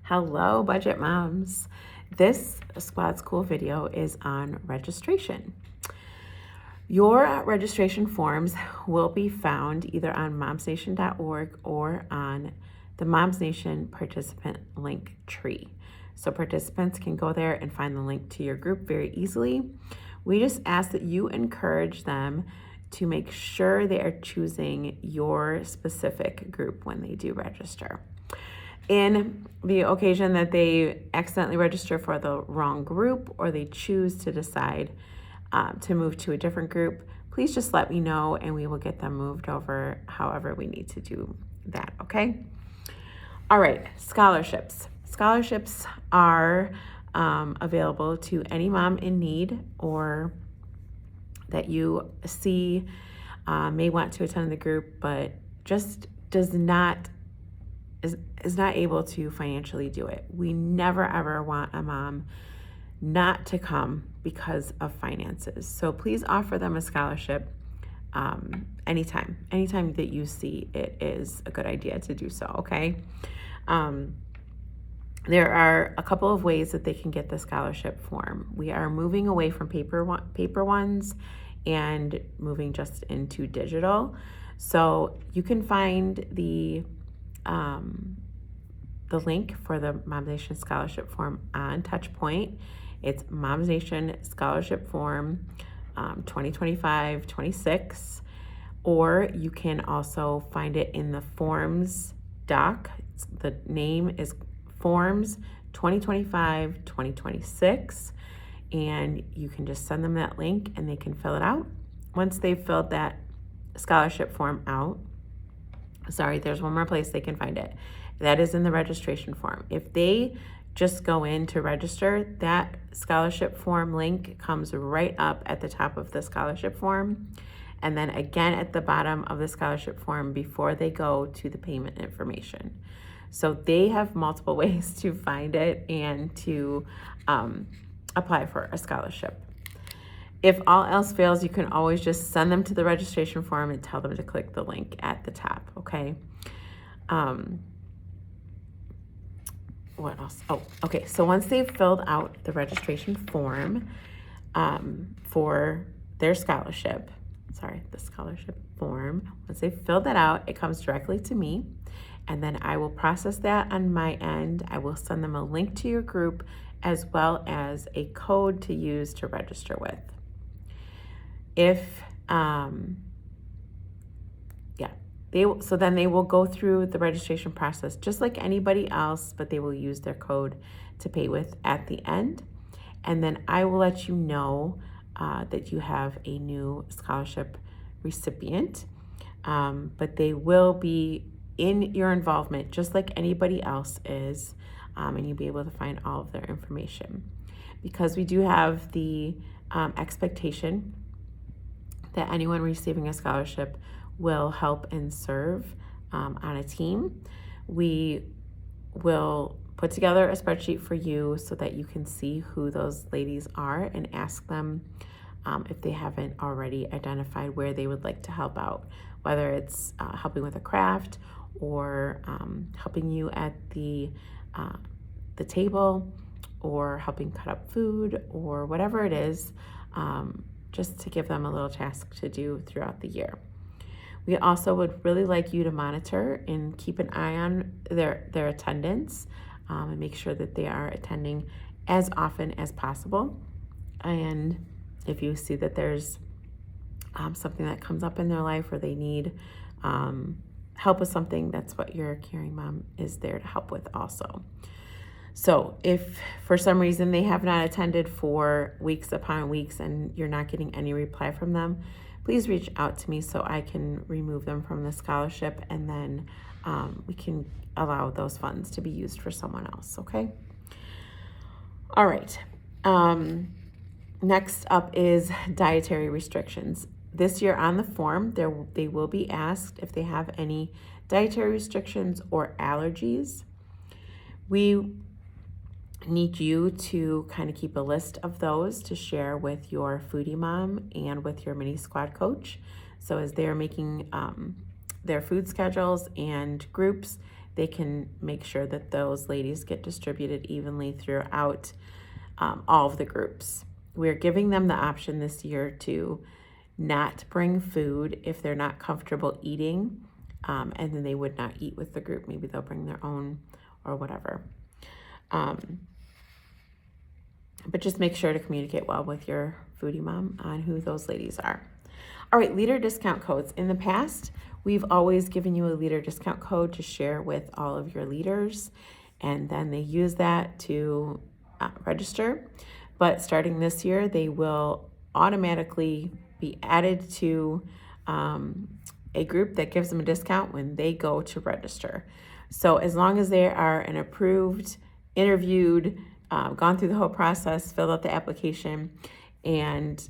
Hello, budget moms. This Squad School video is on registration. Your registration forms will be found either on momsnation.org or on the Moms Nation participant link tree. So participants can go there and find the link to your group very easily. We just ask that you encourage them to make sure they are choosing your specific group when they do register. In the occasion that they accidentally register for the wrong group or they choose to decide to move to a different group, please just let me know and we will get them moved over however we need to do that, okay? All right, scholarships. Scholarships are available to any mom in need or that you see may want to attend the group but just is not able to financially do it. We never ever want a mom not to come because of finances. So please offer them a scholarship anytime that you see it is a good idea to do so, okay? There are a couple of ways that they can get the scholarship form. We are moving away from paper ones and moving just into digital. So you can find the link for the Moms Nation scholarship form on Touchpoint. It's Moms Nation scholarship form 2025-26, or you can also find it in the forms doc. The name is Forms 2025-2026, and you can just send them that link and they can fill it out. Once they've filled that scholarship form out, there's one more place they can find it. That is in the registration form. If they just go in to register, that scholarship form link comes right up at the top of the scholarship form. And then again at the bottom of the scholarship form before they go to the payment information. So they have multiple ways to find it and to apply for a scholarship. If all else fails, you can always just send them to the registration form and tell them to click the link at the top, okay? What else? Oh, okay. So once they've filled out the registration form for their scholarship, the scholarship form, once they've filled that out, it comes directly to me, and then I will process that on my end. I will send them a link to your group as well as a code to use to register with. Then they will go through the registration process just like anybody else, but they will use their code to pay with at the end. And then I will let you know that you have a new scholarship recipient, but they will be in your involvement just like anybody else is, and you'll be able to find all of their information. Because we do have the expectation that anyone receiving a scholarship will help and serve on a team. We will put together a spreadsheet for you so that you can see who those ladies are and ask them if they haven't already identified where they would like to help out, whether it's helping with a craft or helping you at the table or helping cut up food or whatever it is, just to give them a little task to do throughout the year. We also would really like you to monitor and keep an eye on their attendance and make sure that they are attending as often as possible. And if you see that there's something that comes up in their life where they need help with something, that's what your caring mom is there to help with also. So if for some reason they have not attended for weeks upon weeks and you're not getting any reply from them, please reach out to me so I can remove them from the scholarship, and then we can allow those funds to be used for someone else, okay? All right. Next up is dietary restrictions. This year on the form, they will be asked if they have any dietary restrictions or allergies. We need you to kind of keep a list of those to share with your foodie mom and with your mini squad coach. So as they're making their food schedules and groups, they can make sure that those ladies get distributed evenly throughout all of the groups. We're giving them the option this year to not bring food if they're not comfortable eating, and then they would not eat with the group. Maybe they'll bring their own or whatever. But just make sure to communicate well with your foodie mom on who those ladies are. All right, leader discount codes. In the past, we've always given you a leader discount code to share with all of your leaders, and then they use that to register. But starting this year, they will automatically be added to a group that gives them a discount when they go to register. So as long as they are an approved, interviewed, gone through the whole process, filled out the application, and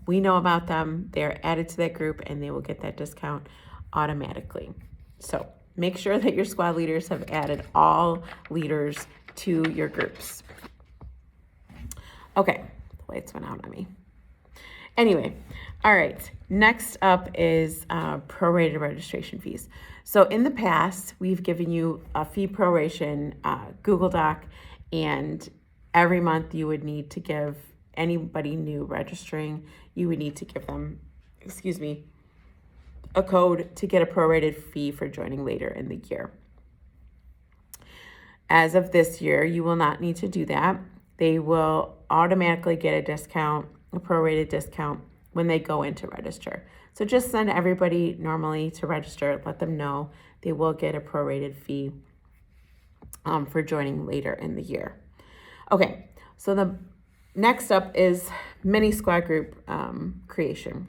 we know about them, they're added to that group and they will get that discount automatically. So make sure that your squad leaders have added all leaders to your groups. Okay, the lights went out on me. Anyway, all right, next up is prorated registration fees. So in the past, we've given you a fee proration Google Doc, and every month you would need to give anybody new registering, you would need to give them, a code to get a prorated fee for joining later in the year. As of this year, you will not need to do that. They will automatically get a discount, a prorated discount, when they go in to register. So just send everybody normally to register, let them know they will get a prorated fee for joining later in the year. Okay, so the next up is mini squad group creation.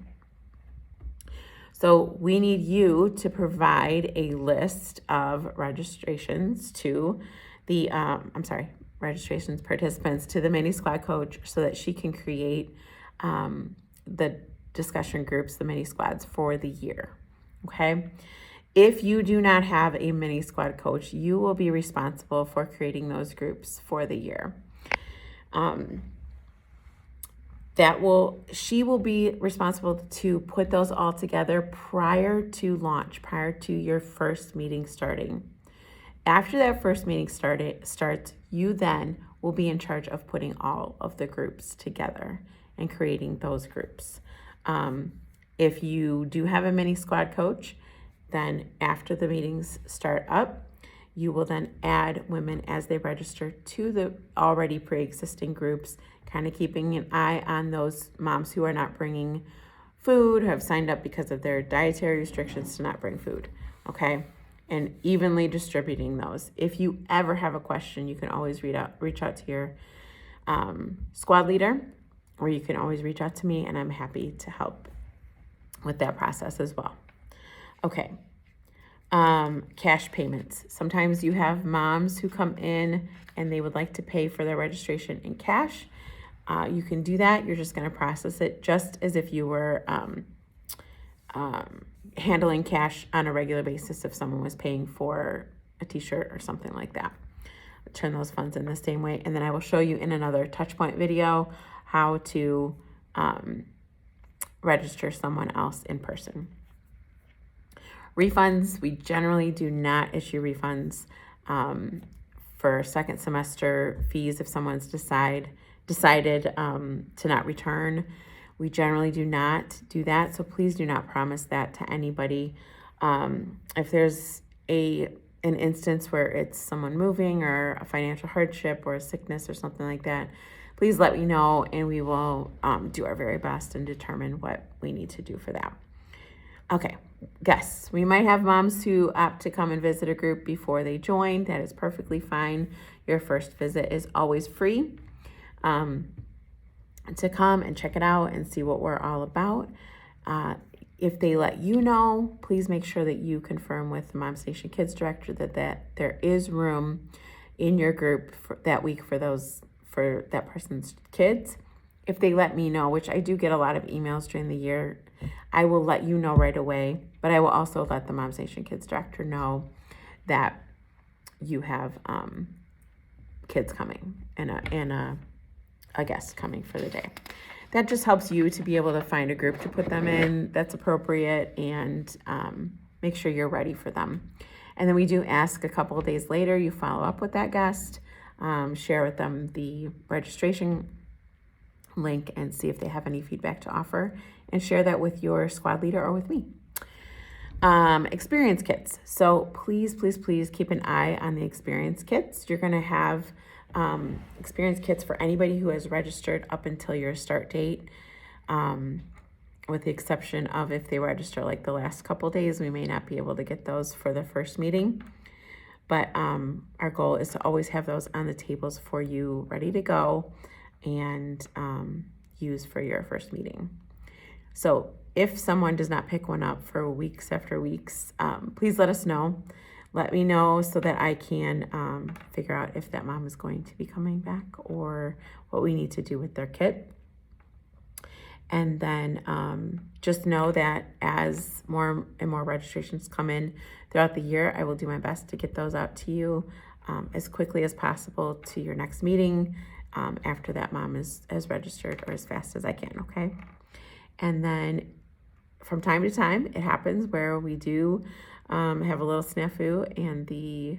So we need you to provide a list of registrations to the, registrations participants to the mini squad coach so that she can create the discussion groups, the mini squads for the year, okay? If you do not have a mini squad coach, you will be responsible for creating those groups for the year. She will be responsible to put those all together prior to launch, prior to your first meeting starting. After that first meeting starts, you then will be in charge of putting all of the groups together and creating those groups. If you do have a mini squad coach, then after the meetings start up, you will then add women as they register to the already pre-existing groups, kind of keeping an eye on those moms who are not bringing food, who have signed up because of their dietary restrictions to not bring food, okay? And evenly distributing those. If you ever have a question, you can always reach out to your squad leader, or you can always reach out to me, and I'm happy to help with that process as well. Okay, cash payments. Sometimes you have moms who come in and they would like to pay for their registration in cash. You can do that. You're just going to process it just as if you were handling cash on a regular basis if someone was paying for a t-shirt or something like that. Turn those funds in the same way. And then I will show you in another Touchpoint video how to register someone else in person. Refunds, we generally do not issue refunds for second semester fees if someone's decided to not return. We generally do not do that, so please do not promise that to anybody. If there's an instance where it's someone moving or a financial hardship or a sickness or something like that, please let me know and we will do our very best and determine what we need to do for that. Okay, yes, we might have moms who opt to come and visit a group before they join. That is perfectly fine. Your first visit is always free to come and check it out and see what we're all about. If they let you know, please make sure that you confirm with the Moms Nation Kids Director that there is room in your group for that week for that person's kids. If they let me know, which I do get a lot of emails during the year, I will let you know right away, but I will also let the Moms Nation Kids Director know that you have kids coming and a guest coming for the day. That just helps you to be able to find a group to put them in that's appropriate and make sure you're ready for them. And then we do ask a couple of days later, you follow up with that guest, share with them the registration link and see if they have any feedback to offer, and share that with your squad leader or with me. Experience kits. So please, please, please keep an eye on the experience kits. You're going to have experience kits for anybody who has registered up until your start date, with the exception of if they register like the last couple days, we may not be able to get those for the first meeting. But our goal is to always have those on the tables for you, ready to go and use for your first meeting. So if someone does not pick one up for weeks after weeks, please let us know. Let me know so that I can figure out if that mom is going to be coming back or what we need to do with their kit. And then just know that as more and more registrations come in throughout the year, I will do my best to get those out to you as quickly as possible to your next meeting after that mom is registered, or as fast as I can, okay? And then from time to time, it happens where we do have a little snafu and the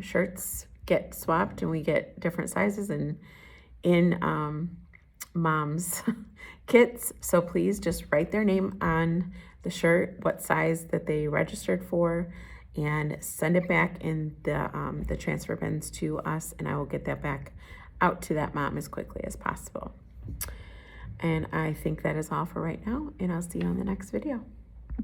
shirts get swapped and we get different sizes and in mom's kits. So please just write their name on the shirt, what size that they registered for, and send it back in the transfer bins to us, and I will get that back out to that mom as quickly as possible. And I think that is all for right now, and I'll see you on the next video.